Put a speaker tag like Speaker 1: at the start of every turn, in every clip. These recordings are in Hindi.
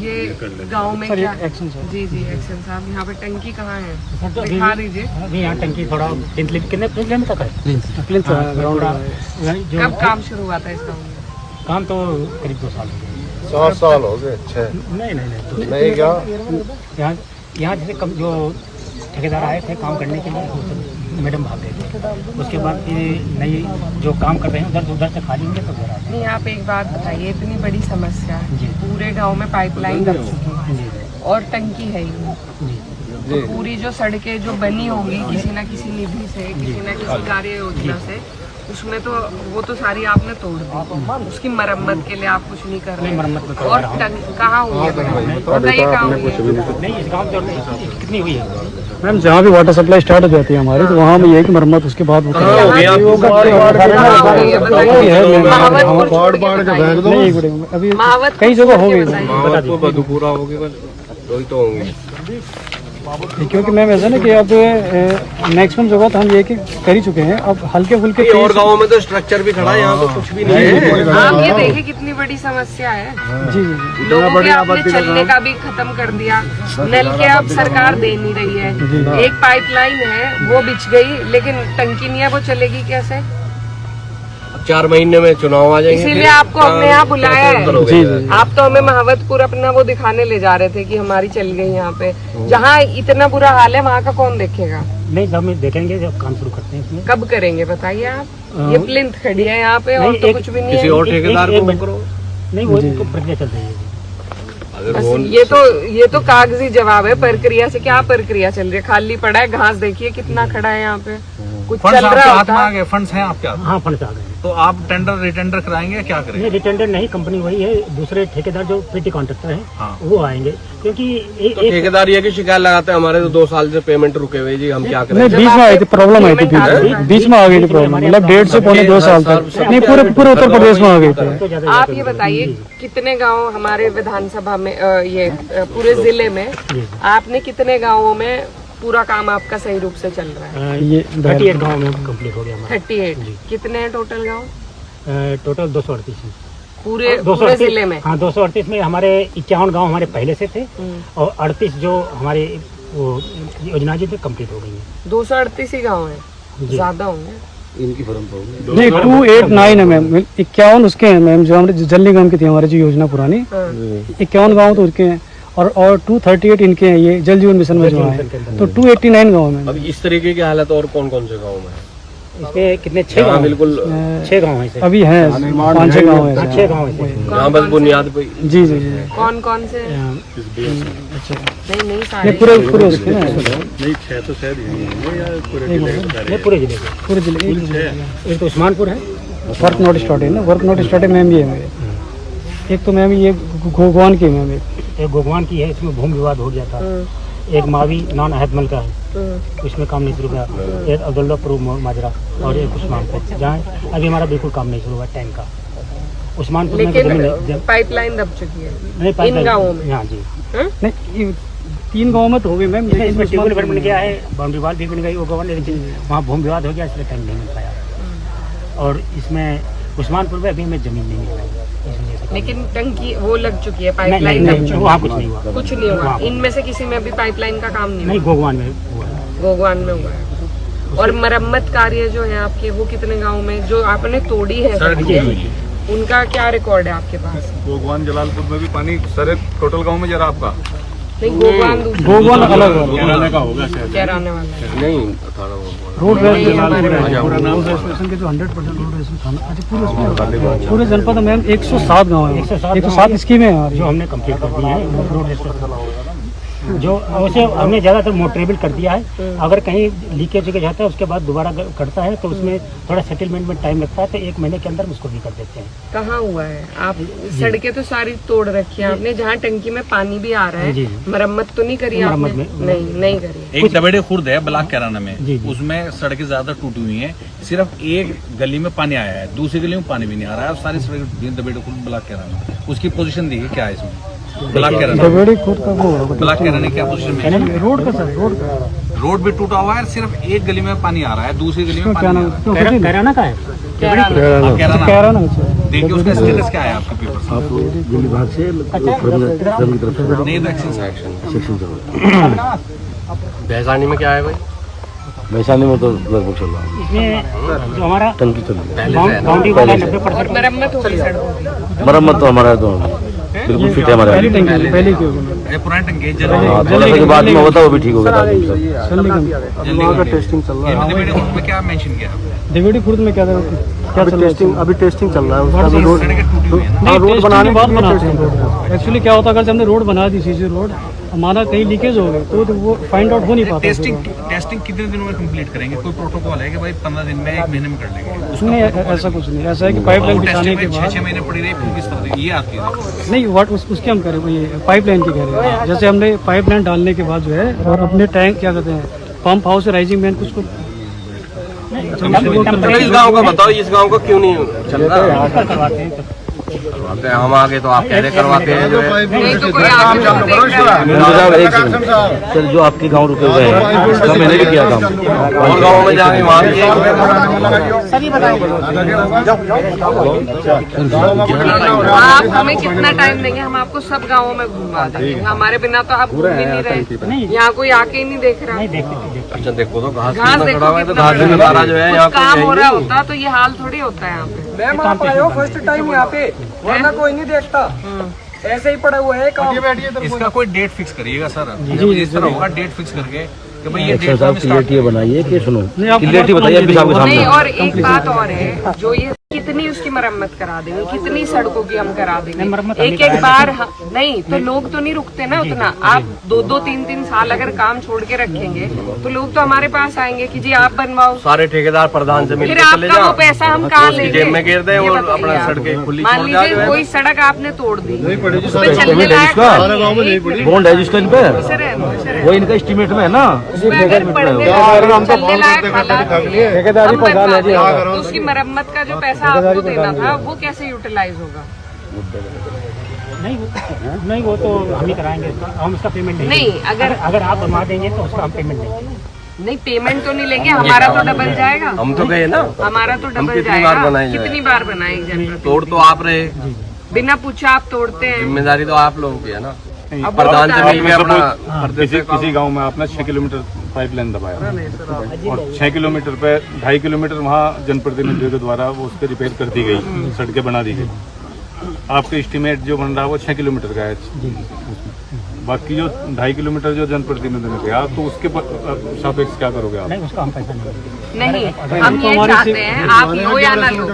Speaker 1: ये गांव में क्या जी जी एक्शन साहब, यहाँ पे टंकी कहाँ है दिखा दीजिए।
Speaker 2: अभी यहाँ टंकी थोड़ा कितने प्लेन तक है?
Speaker 1: कब काम शुरू हुआ था इस गाँव में?
Speaker 2: काम तो करीब 2 साल हो गए।
Speaker 3: 7 साल हो गए। 6 नहीं क्या
Speaker 2: यहाँ जैसे कम जो ठेकेदार आए थे काम करने के लिए, वो सब मैडम भाग गए थे। उसके बाद ये नई जो काम कर रहे हैं उधर से खाली होंगे तो घर आते
Speaker 1: नहीं। आप एक बात बताइए, इतनी बड़ी समस्या है, पूरे गांव में पाइपलाइन लग चुकी है और टंकी है ही नहीं, तो पूरी जो सड़कें जो बनी होंगी किसी न किसी निधि से, किसी न किसी कार्य योजना से, उसमें तो वो तो सारी आपने तोड़ दी। उसकी मरम्मत के लिए आप कुछ नहीं कर रहे।
Speaker 2: मरम्मत
Speaker 1: और कहाँ हुई है बताइए, कहाँ हुई है?
Speaker 2: नहीं, इस गाँव कितनी हुई है
Speaker 4: मैम? जहाँ भी वाटर सप्लाई स्टार्ट हो जाती है हमारी, तो वहाँ में यही मरम्मत, उसके बाद अभी कई जगह हो गई
Speaker 3: पूरा हो गया,
Speaker 4: क्योंकि मैम ऐसा ना कि अब मैक्सिमम जगह तो हम ये कि कर ही चुके हैं। अब हल्के फुल्के
Speaker 3: और गाँव में तो स्ट्रक्चर भी खड़ा है, यहाँ तो कुछ भी नहीं है।
Speaker 1: आप ये देखिए कितनी बड़ी समस्या है।
Speaker 4: जी जी
Speaker 1: लोगों के आपने चलने का भी खत्म कर दिया, नल के अब सरकार दे नहीं रही है। एक पाइपलाइन है वो बिछ गई, लेकिन टंकी नहीं है, वो चलेगी कैसे?
Speaker 3: 4 महीने में चुनाव आ जाएंगे,
Speaker 1: इसीलिए आपको हमने यहाँ बुलाया है।
Speaker 4: जी।
Speaker 1: आप तो हमें महावतपुर अपना वो दिखाने ले जा रहे थे कि हमारी चल गई यहाँ पे, जहाँ इतना बुरा हाल है वहाँ का कौन देखेगा?
Speaker 2: नहीं, जब हम देखेंगे जब काम शुरू करते हैं इसमें।
Speaker 1: कब करेंगे बताइए आप? ये प्लिंथ खड़ी है यहाँ पे और तो कुछ भी नहीं
Speaker 3: किसी
Speaker 1: है।
Speaker 3: और ठेकेदार को करो।
Speaker 2: नहीं, वो प्रक्रिया चल रही है।
Speaker 1: बस ये तो कागजी जवाब है। प्रक्रिया से क्या प्रक्रिया चल रही है? खाली पड़ा है, घास देखिए कितना खड़ा है यहाँ पे, कुछ चल रहा है।
Speaker 5: फंड्स हैं आपके हाथ?
Speaker 2: हाँ, फंड्स आ गए।
Speaker 5: तो आप टेंडर रिटेंडर कराएंगे, क्या करेंगे?
Speaker 2: नहीं, रिटेंडर नहीं, कंपनी वही है, दूसरे ठेकेदार जो पेटी कॉन्ट्रैक्टर है
Speaker 5: हाँ।
Speaker 2: वो आएंगे, क्योंकि
Speaker 3: तो ठेकेदार ये की शिकायत लगाते हैं हमारे तो 2 साल से पेमेंट रुके हुए जी, हम क्या करें?
Speaker 4: नहीं, बीच में आई थी प्रॉब्लम, आई थी बीच में आ गई थी प्रॉब्लम, मतलब 1.5 से पौने 2 साल तक। नहीं, पूरे उत्तर प्रदेश में आ गई थी।
Speaker 1: आप ये बताइए कितने गांव हमारे विधानसभा में ये पूरे जिले में आपने कितने गांवों में पूरा काम आपका सही रूप से चल रहा है?
Speaker 4: ये
Speaker 2: 38 गाँव में कंप्लीट हो गया हमारा।
Speaker 1: 38 कितने हैं टोटल गाँव?
Speaker 2: टोटल 238 है
Speaker 1: पूरे जिले में।
Speaker 2: हाँ, 238 में हमारे 51 गांव हमारे पहले से थे और 38 जो हमारे वो योजना जी थे कंप्लीट हो गई है।
Speaker 1: 238 ही गाँव है, ज्यादा होंगे
Speaker 3: इनकी फर्म तो
Speaker 4: नहीं 289 है मैम, 51 उसके हैं मैम, जो हमारे जल निगम की थी हमारी जो योजना पुरानी, 51 गाँव तो उसके हैं और 238 इनके हैं, ये जल जीवन मिशन में जो है, तो 289 गाँव में।
Speaker 3: अब इस तरीके की हालत और कौन कौन से गाँव में है?
Speaker 2: इसमें कितने 6 गाँव?
Speaker 3: बिल्कुल
Speaker 2: 6 गाँव है
Speaker 4: अभी है, 5-6 गाँव है।
Speaker 2: 6 गाँव है
Speaker 3: यहाँ बस बुनियाद पे।
Speaker 4: जी जी जी।
Speaker 1: कौन कौन से?
Speaker 4: अच्छा,
Speaker 1: नहीं सारे
Speaker 4: पूरे उसके ना,
Speaker 5: नहीं, 6 तो शायद पूरे जिले
Speaker 2: नहीं, पूरे जिले के,
Speaker 4: पूरे जिले।
Speaker 2: एक तो उस्मानपुर है,
Speaker 4: वर्क नोट स्टार्ट है ना, वर्क नोट स्टार्ट है मैम, ये है मेरे। एक तो मैम ये गोगवान की मैम,
Speaker 2: एक गोगवान की है, इसमें भूमि विवाद हो गया था। एक मावी नॉन अहदमल का है, उसमें काम नहीं शुरू हुआ। एक अब्दुल्लापुर माजरा और एक उस्मानपुर, जहाँ अभी हमारा बिल्कुल काम नहीं शुरू हुआ टैंक का। उस्मानपुर में
Speaker 1: लेकिन पाइपलाइन दब चुकी है इन गाँवों में।
Speaker 2: हाँ जी,
Speaker 4: नहीं 3 गाँव में तो हो गई मैम।
Speaker 2: इसमें ट्यूबवेल बन गया है, बाउंड्री वाल भी बन गई वो गवर्नर, लेकिन वहाँ भूमि विवाद हो गया, इसलिए टाइम नहीं मिल पाया। और इसमें उस्मानपुर में अभी हमें जमीन नहीं मिल रही,
Speaker 1: लेकिन टंकी वो लग चुकी है, पाइपलाइन लग चुकी है,
Speaker 2: वहाँ कुछ नहीं हुआ।
Speaker 1: कुछ नहीं हुआ इनमें से किसी में भी पाइपलाइन का काम नहीं?
Speaker 2: गोगवान में हुआ।
Speaker 1: गोगवान में हुआ है। और मरम्मत कार्य जो है आपके, वो कितने गाँव में जो आपने तोड़ी है उनका क्या रिकॉर्ड है आपके पास?
Speaker 5: गोगवान जलालपुर में भी पानी सर टोटल गांव में जरा आपका
Speaker 1: नहीं, गोगवान
Speaker 4: अलग
Speaker 5: का होगा
Speaker 1: कहराने वाला
Speaker 3: नहीं,
Speaker 4: रोड रेस्टोरेशन के जो 100% रोड रेस्टोरेशन पूरे जनपद में मैम 107 गाँव है, 107 स्कीमें हैं
Speaker 2: जो हमने कंप्लीट कर दी है। रोड रेस्टोरेशन जो उसे हमने ज़्यादातर मोटरेबल कर दिया है। अगर कहीं लीकेज हो जाता है उसके बाद दोबारा करता है तो उसमें थोड़ा सेटलमेंट में टाइम लगता है, तो 1 महीने के अंदर उसको भी कर देते हैं।
Speaker 1: कहाँ हुआ है? आप सड़कें तो सारी तोड़ रखी है आपने, जहाँ टंकी में पानी भी आ रहा है, मरम्मत तो नहीं करी आपने? नहीं करी।
Speaker 5: एक दबेड़े खुर्द है ब्लॉक कैराना में, उसमें सड़कें ज्यादा टूटी हुई हैं, सिर्फ एक गली में पानी आया है, दूसरी गली में पानी भी नहीं आ रहा है, सारी सड़कें दबेड़े खुर्द ब्लॉक कैराना। उसकी पोजीशन देखिए क्या है इसमें, ब्लॉक कैराना क्या पोजीशन में?
Speaker 4: रोड का सर,
Speaker 5: रोड भी टूटा हुआ है, सिर्फ एक गली में पानी आ रहा है, दूसरी गली में पानी नहीं आ रहा है।
Speaker 2: कैराना का है,
Speaker 5: कैराना देखिए उसका स्टेटस क्या है आपके पेपर से?
Speaker 6: आप दिल्ली विभाग से फर्म की तरफ से
Speaker 5: नहीं तो एक्शन
Speaker 6: सेक्शन चल
Speaker 3: भैसानी में क्या है भाई?
Speaker 6: वैशाली में तो लगभग चल रहा है,
Speaker 2: इसमें जो हमारा
Speaker 6: टंकी चल रही है।
Speaker 2: बाउंड्री वाला
Speaker 6: पहले से।
Speaker 2: 90%
Speaker 1: मरम्मत होगी सड़कों की।
Speaker 6: मरम्मत तो हमारा तो बिल्कुल फिट है हमारे
Speaker 4: पहली
Speaker 6: यहाँ।
Speaker 4: टंकी पहले की होगी
Speaker 5: ये पुरानी टंकी है जल
Speaker 6: हाँ, थोड़ा सा के बाद में होता वो भी ठीक हो गया था सब।
Speaker 4: जल्दी कम
Speaker 6: टेस्टिंग चल
Speaker 5: में क्या मेंशन किया आपने?
Speaker 4: देवेड़ी खुर्द में क्या चल रहा है?
Speaker 6: अभी टेस्टिंग चल रहा है
Speaker 5: सड़कें टूटी हुई है ना?
Speaker 4: रोड बनाने के बाद बनाते हैं रोड। एक्चुअली क्या होता है, अगर हमने रोड बना दी सीसी रोड, हमारा कहीं लीकेज हो गई तो वो फाइंड आउट हो नहीं पाता।
Speaker 5: टेस्टिंग कितने दिनों में कंप्लीट करेंगे? कोई प्रोटोकॉल है कि भाई 15 दिन में 1 महीने में कर लेंगे?
Speaker 4: उसमें ऐसा कुछ नहीं, ऐसा है कि पाइपलाइन बिछाने के बाद
Speaker 5: 6 महीने पड़ी रही फिर किस तरह ये आपकी
Speaker 4: नहीं व्हाट उसके हम करें, ये पाइपलाइन की कह रहे हैं। जैसे हमने पाइपलाइन डालने के बाद जो है और अपने टैंक क्या कहते हैं पंप हाउस राइजिंग मैन कुछ
Speaker 3: इस गांव का बताओ, इस गांव का क्यों नहीं चल रहा? करवाते हैं हम आगे तो आप कहते करवाते हैं जो है।
Speaker 1: नहीं तो कोई आगे जो देख रहा है।
Speaker 6: एक सेकंड सर, जो आपके गांव रुके हुए हैं उसका मैंने भी किया काम।
Speaker 3: और गाँव में जाके वहाँ
Speaker 1: आप हमें कितना टाइम देंगे? हम आपको सब गाँवों में घुमा देंगे। हमारे बिना तो आप घूम ही नहीं रहे। यहाँ कोई आके ही नहीं देख रहा।
Speaker 3: अच्छा देखो तो घास
Speaker 1: घास
Speaker 3: कितना
Speaker 1: देखो
Speaker 3: खड़ा हुआ है, तो
Speaker 1: कितना
Speaker 3: घास में
Speaker 1: बड़ा
Speaker 3: सारा जो है यहाँ
Speaker 1: कुछ काम हो रहा होता तो ये हाल थोड़ी होता है यहाँ पे।
Speaker 7: मैम आप आए हो फर्स्ट टाइम यहाँ पे, वरना कोई नहीं देखता, ऐसे ही पड़ा हुआ है काम।
Speaker 5: इसका कोई डेट फिक्स करिएगा सर, जब इस तरह होगा डेट फिक्स करके कि भाई ये डेट
Speaker 6: साहब क्लियरिटी बनाइए कि सुनो क्लियरिटी बताइए अभी साहब के
Speaker 1: नहीं,
Speaker 6: सामने।
Speaker 1: और एक बात और है, जो ये कितनी उसकी मरम्मत करा देंगे, कितनी सड़कों की हम करा देंगे एक एक बार। नहीं तो लोग तो नहीं रुकते ना उतना। आप 2-3 साल अगर काम छोड़ के रखेंगे तो लोग तो हमारे पास आएंगे कि जी आप बनवाओ।
Speaker 3: सारे ठेकेदार प्रधान से
Speaker 1: फिर
Speaker 3: मिलकर चले
Speaker 1: आपका वो
Speaker 3: जाओ,
Speaker 1: पैसा हम कहाँ
Speaker 3: उसकी
Speaker 1: लेंगे?
Speaker 3: जेब में गिर दें
Speaker 1: ये
Speaker 3: और
Speaker 1: बताइए
Speaker 3: अपना
Speaker 1: आप।
Speaker 3: सड़कें खुली
Speaker 1: मान
Speaker 3: छोड़ जाए
Speaker 1: लीजिए
Speaker 3: जो है।
Speaker 1: कोई सड़क आपने तोड़ दी, उसमें
Speaker 6: पेमेंट
Speaker 1: चलने
Speaker 6: है
Speaker 1: लायक
Speaker 6: इसका?
Speaker 1: नहीं है।
Speaker 6: बॉन्ड है जिसका इन पे
Speaker 1: सर है,
Speaker 6: वो इनका एस्टीमेट में है ना।
Speaker 1: उसमें अगर पढ़ने चलने लायक हालात हम बनवा दें, तो उसकी मरम्मत का जो पैसा आपको देना था वो कैसे यूटिलाइज होगा?
Speaker 2: नहीं वो तो हम ही कराएंगे इसका, हम इसका पेमेंट
Speaker 1: नहीं,
Speaker 2: अगर आप बनवा देंगे तो उसका हम पेमेंट देंगे।
Speaker 1: नहीं पेमेंट तो नहीं लेंगे, हमारा तो डबल जाएगा।
Speaker 3: हम तो गए ना,
Speaker 1: हमारा तो डबल
Speaker 3: कितनी बार
Speaker 1: जाएगा।
Speaker 3: बनाएंगे?
Speaker 1: कितनी बार बनाएंगे?
Speaker 3: तोड़ तो आप रहे,
Speaker 1: बिना पूछा आप तोड़ते हैं।
Speaker 3: जिम्मेदारी तो आप लोगों की है ना।
Speaker 1: अब
Speaker 3: प्रधान से
Speaker 1: बता
Speaker 3: मिल के अपना
Speaker 8: किसी गांव में आपने 6 किलोमीटर पाइपलाइन दबाया और 6 किलोमीटर पे 2.5 किलोमीटर वहाँ जनप्रतिनिधियों के द्वारा वो उसके रिपेयर कर दी गई, सड़कें बना दी गई। आपका एस्टीमेट जो बन रहा है वो 6 किलोमीटर का है। बाकी जो 2.5 किलोमीटर जो जनप्रतिनिधि ने कहा तो उसके सापेक्ष क्या करोगे आप?
Speaker 2: नहीं उसका हम पैसा नहीं
Speaker 1: नहीं, हम ये चाहते हैं, आप लो या ना लो,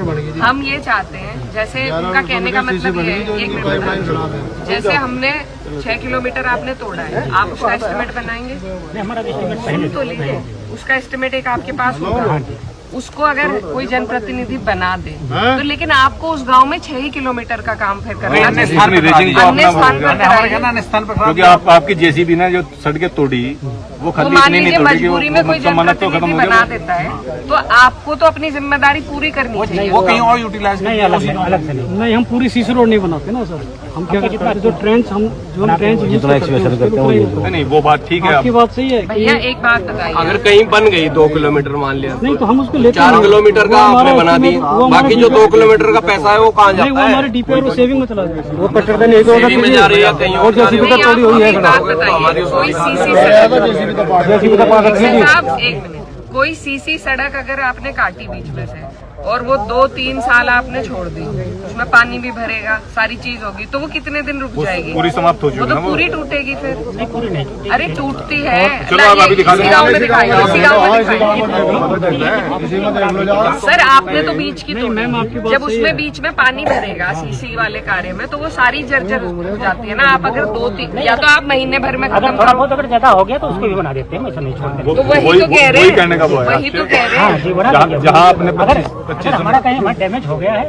Speaker 1: हम ये चाहते हैं, जैसे उनका कहने का मतलब ये है, एक मिनट, जैसे हमने 6 किलोमीटर आपने तोड़ा है, आप उसका एस्टिमेट बनाएंगे?
Speaker 2: हमारा एस्टीमेट
Speaker 1: सुन तो लीजिए, उसका एस्टिमेट एक आपके पास होगा। उसको अगर कोई जनप्रतिनिधि बना दे तो लेकिन आपको उस गांव में 6 ही किलोमीटर का काम फिर करना
Speaker 8: अन्य
Speaker 1: चाहिए।
Speaker 8: स्थान पर
Speaker 1: अन्य स्थान पर
Speaker 8: क्योंकि आपकी जेसीबी ने जो सड़कें तोड़ी वो
Speaker 1: तो
Speaker 8: खाली
Speaker 1: मान
Speaker 8: इतनी नहीं
Speaker 1: लीजिए
Speaker 8: तोड़ी कि
Speaker 1: मजबूरी में कोई
Speaker 8: वो मन्नत तो खत्म
Speaker 1: जनप्रतिनिधि
Speaker 8: हो
Speaker 1: बना
Speaker 8: गया।
Speaker 1: देता है तो आपको तो अपनी जिम्मेदारी पूरी करनी चाहिए।
Speaker 5: वो कहीं और यूटिलाइज
Speaker 2: नहीं अलग से नहीं।
Speaker 4: नहीं, हम पूरी सीसी रोड नहीं बनाते ना सर। हम क्या करते हैं, जो ट्रेंच हम यूज
Speaker 6: जितना एक्सप्रेशन करते हैं वो ये जो
Speaker 8: नहीं वो बात ठीक है।
Speaker 4: आपकी बात सही है।
Speaker 1: भैया एक बात बताइए,
Speaker 3: अगर कहीं बन गई 2 किलोमीटर मान लिया,
Speaker 4: नहीं तो हम उसको लेते
Speaker 3: 4 किलोमीटर का आपने बना दी, बाकी जो 2 किलोमीटर का पैसा है वो कहाँ
Speaker 4: नहीं, वो
Speaker 3: जाता
Speaker 4: हमारे
Speaker 3: है?
Speaker 4: डीपीआर और सेविंग में चला जाएगा। वो
Speaker 3: सेवी में जा रही है कहीं और जा रही है।
Speaker 1: नहीं, आप हमें एक बात बताइए, कोई सीसी सड़क, साहब एक मिनट, कोई सीसी सड़क अगर आपने काटी बीच में से और वो 2-3 साल आपने छोड़ दी, उसमें पानी भी भरेगा, सारी चीज होगी, तो वो कितने दिन रुक जाएगी?
Speaker 8: पूरी समाप्त हो
Speaker 1: वो
Speaker 8: चुकी
Speaker 1: तो
Speaker 8: है ना
Speaker 1: पूरी टूटेगी फिर।
Speaker 2: नहीं पूरी नहीं।
Speaker 1: अरे टूटती है।
Speaker 8: चलो आप अभी दिखा
Speaker 1: इसी
Speaker 8: दो।
Speaker 1: गाँव में दिखाइए, इसी गाँव में दिखाइए। सर आपने तो बीच की तोड़ी, जब उसमें बीच में पानी भरेगा सीसी वाले कार्य में तो वो सारी जर्जर हो जाती है ना। आप अगर 2-3 या तो आप महीने भर में
Speaker 2: अगर
Speaker 1: खत्म
Speaker 2: थोड़ा
Speaker 1: करो,
Speaker 2: बहुत अगर ज्यादा हो गया तो उसको भी बना देते हैं, ऐसा नहीं छोड़ते।
Speaker 1: तो वही तो कह रहे
Speaker 8: वही
Speaker 1: हैं,
Speaker 8: कहने का वो है।
Speaker 1: वही तो कह रहे
Speaker 2: हाँ
Speaker 1: हैं।
Speaker 2: जी बना
Speaker 8: जहाँ-
Speaker 2: देंगे।
Speaker 8: जहाँ आपने
Speaker 2: अगर
Speaker 8: 25
Speaker 2: हमारा कहीं डैमेज हो गया है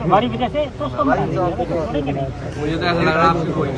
Speaker 2: हमारी वजह से तो उसको बना देंगे। थोड़ी के नहीं।
Speaker 3: मुझे तो ऐसा लग रहा है आपसे कोई नहीं।